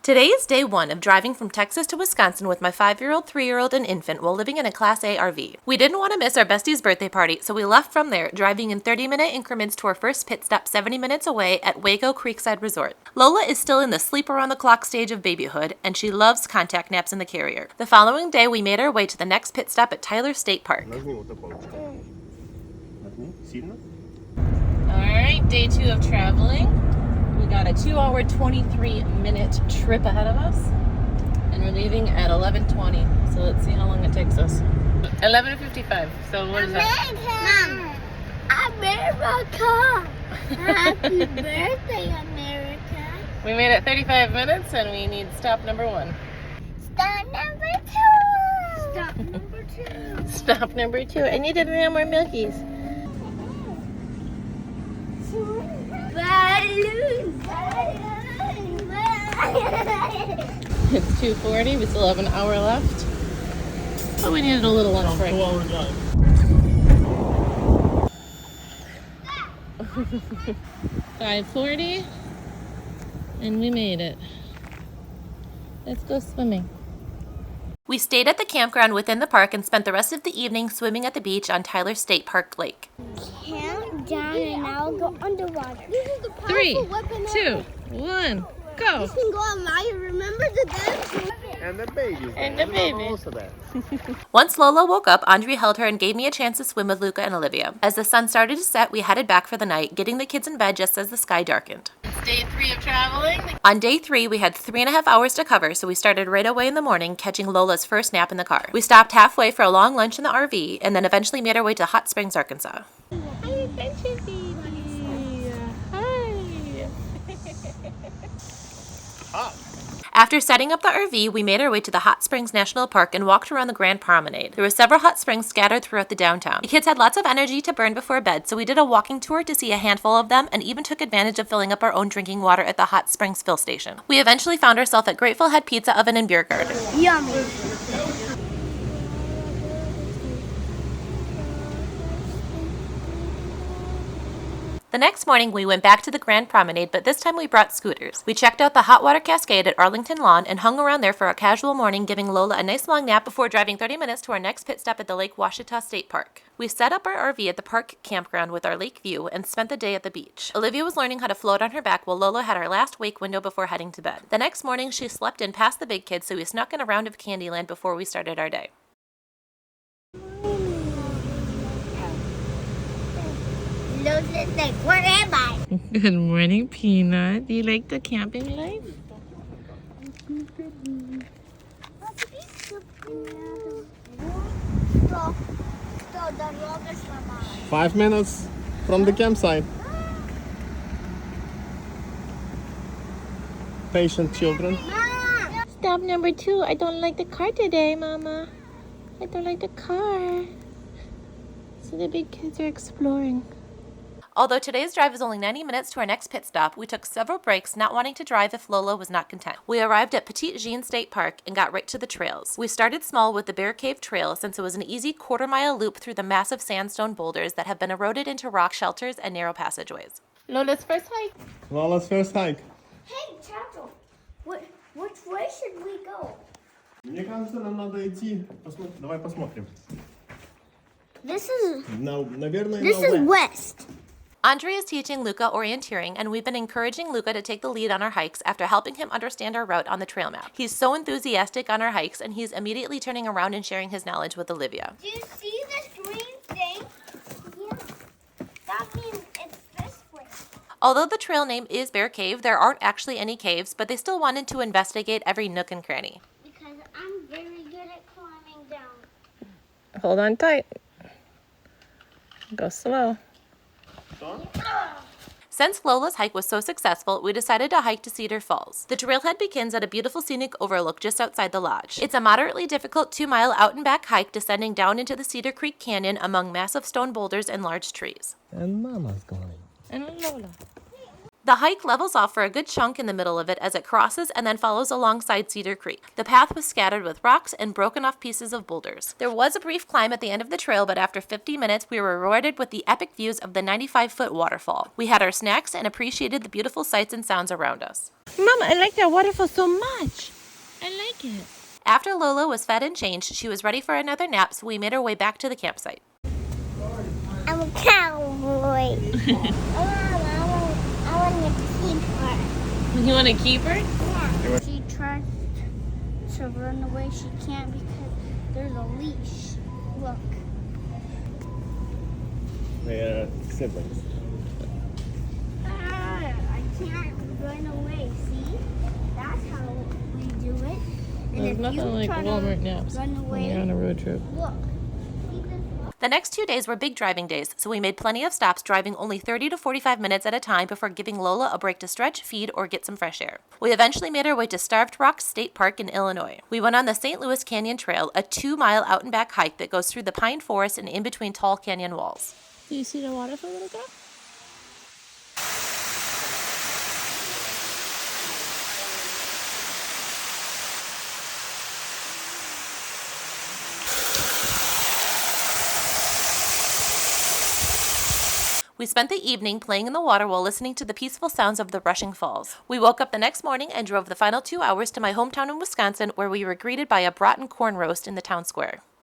Today is day 1 of driving from Texas to Wisconsin with my 5-year-old, 3-year-old, and infant while living in a Class A RV. We didn't want to miss our bestie's birthday party, so we left from there, driving in 30-minute increments to our first pit stop 70 minutes away at Waco Creekside Resort. Lola is still in the sleep-around-the-clock stage of babyhood, and she loves contact naps in the carrier. The following day, we made our way to the next pit stop at Tyler State Park. Alright, day 2 of traveling. We got a 2-hour, 23-minute trip ahead of us, and we're leaving at 11:20. So let's see how long it takes us. 11:55. So what is that? Mom, America! Happy birthday, America! We made it 35 minutes, and we need stop number 1. Stop number 2! Stop number 2! Stop number 2. I need to have more milkies. It's 2:40. We still have an hour left. But we needed a little lunch break. 2-hour drive. 5:40, and we made it. Let's go swimming. We stayed at the campground within the park and spent the rest of the evening swimming at the beach on Tyler State Park Lake. Count down and I'll go underwater. This is the powerful 3, weapon 2, 1, go! This can go on my, remember the dance? And the babies. And the baby. Also that. Once Lola woke up, Andre held her and gave me a chance to swim with Luca and Olivia. As the sun started to set, we headed back for the night, getting the kids in bed just as the sky darkened. It's day 3 of traveling. On day 3, we had 3.5 hours to cover, so we started right away in the morning, catching Lola's first nap in the car. We stopped halfway for a long lunch in the RV, and then eventually made our way to Hot Springs, Arkansas. Hi, adventure baby. Hi. Hot. After setting up the RV, we made our way to the Hot Springs National Park and walked around the Grand Promenade. There were several hot springs scattered throughout the downtown. The kids had lots of energy to burn before bed, so we did a walking tour to see a handful of them and even took advantage of filling up our own drinking water at the Hot Springs fill station. We eventually found ourselves at Grateful Head Pizza Oven and Beer Garden. Yummy. The next morning, we went back to the Grand Promenade, but this time we brought scooters. We checked out the hot water cascade at Arlington Lawn and hung around there for a casual morning, giving Lola a nice long nap before driving 30 minutes to our next pit stop at the Lake Washita State Park. We set up our RV at the park campground with our lake view and spent the day at the beach. Olivia was learning how to float on her back while Lola had our last wake window before heading to bed. The next morning, she slept in past the big kids, so we snuck in a round of Candyland before we started our day. Losing like, where am I? Good morning, Peanut. Do you like the camping life? 5 minutes from the campsite. Patient children. Stop number 2. I don't like the car today, Mama. I don't like the car. So the big kids are exploring. Although today's drive is only 90 minutes to our next pit stop, we took several breaks, not wanting to drive if Lola was not content. We arrived at Petite Jean State Park and got right to the trails. We started small with the Bear Cave Trail since it was an easy quarter-mile loop through the massive sandstone boulders that have been eroded into rock shelters and narrow passageways. Lola's first hike. Lola's first hike. Hey, Tato, which way should we go? Мне кажется, нам надо идти. Давай посмотрим. This is Наверное, west. Andre is teaching Luca orienteering, and we've been encouraging Luca to take the lead on our hikes after helping him understand our route on the trail map. He's so enthusiastic on our hikes, and he's immediately turning around and sharing his knowledge with Olivia. Do you see this green thing? Yeah. That means it's this way. Although the trail name is Bear Cave, there aren't actually any caves, but they still wanted to investigate every nook and cranny. Because I'm very good at climbing down. Hold on tight. Go slow. Since Lola's hike was so successful, we decided to hike to Cedar Falls. The trailhead begins at a beautiful scenic overlook just outside the lodge. It's a moderately difficult 2-mile out and back hike descending down into the Cedar Creek Canyon among massive stone boulders and large trees. And Mama's going. And Lola. The hike levels off for a good chunk in the middle of it as it crosses and then follows alongside Cedar Creek. The path was scattered with rocks and broken off pieces of boulders. There was a brief climb at the end of the trail, but after 50 minutes, we were rewarded with the epic views of the 95-foot waterfall. We had our snacks and appreciated the beautiful sights and sounds around us. Mama, I like that waterfall so much. I like it. After Lola was fed and changed, she was ready for another nap, so we made our way back to the campsite. I'm a cowboy. I want to keep her. You want to keep her? Yeah. She tries to run away. She can't because there's a leash. Look. They're siblings. I can't run away. See? That's how we do it. And There's if nothing you like try Walmart to naps run when away, you're on a road trip. look. The next 2 days were big driving days, so we made plenty of stops, driving only 30 to 45 minutes at a time before giving Lola a break to stretch, feed, or get some fresh air. We eventually made our way to Starved Rock State Park in Illinois. We went on the St. Louis Canyon Trail, a 2-mile out and back hike that goes through the pine forest and in between tall canyon walls. Do you see the waterfall, little girl? We spent the evening playing in the water while listening to the peaceful sounds of the rushing falls. We woke up the next morning and drove the final 2 hours to my hometown in Wisconsin, where we were greeted by a Broughton corn roast in the town square.